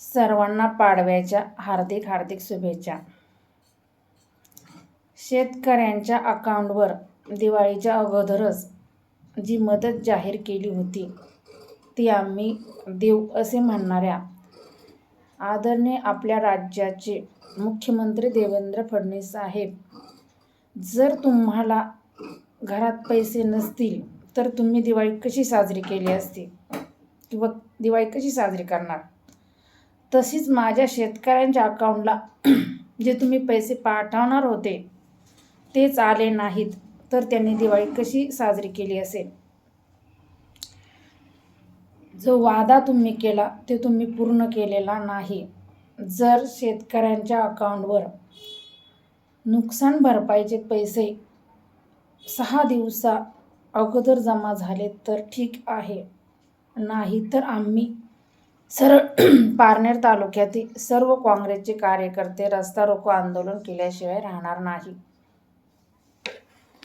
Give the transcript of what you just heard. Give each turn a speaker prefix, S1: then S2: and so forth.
S1: सर्वांना पाडव्याच्या हार्दिक हार्दिक शुभेच्छा. शेतकऱ्यांच्या अकाउंटवर दिवाळीच्या अगोदरच जी मदत जाहीर केली होती ती आम्ही देऊ असे म्हणणाऱ्या आदरणीय आपल्या राज्याचे मुख्यमंत्री देवेंद्र फडणवीस साहेब, जर तुम्हाला घरात पैसे नसतील तर तुम्ही दिवाळी कशी साजरी केली असती किंवा दिवाळी कशी साजरी करणार? तशीच माझ्या शेतकऱ्यांच्या अकाउंटला जे तुम्ही पैसे पाठवणार होते तेच आले नाहीत तर त्यांनी दिवाळी कशी साजरी केली असेल? जो वादा तुम्ही केला ते तुम्ही पूर्ण केलेला नाही. जर शेतकऱ्यांच्या अकाउंटवर नुकसान भरपाईचे पैसे 6 दिवसा अगोदर जमा झाले तर ठीक आहे, नाही तर आम्ही सरळ पारनेर तालुक्यातील सर्व काँग्रेसचे कार्यकर्ते रस्ता रोको आंदोलन केल्याशिवाय राहणार नाही.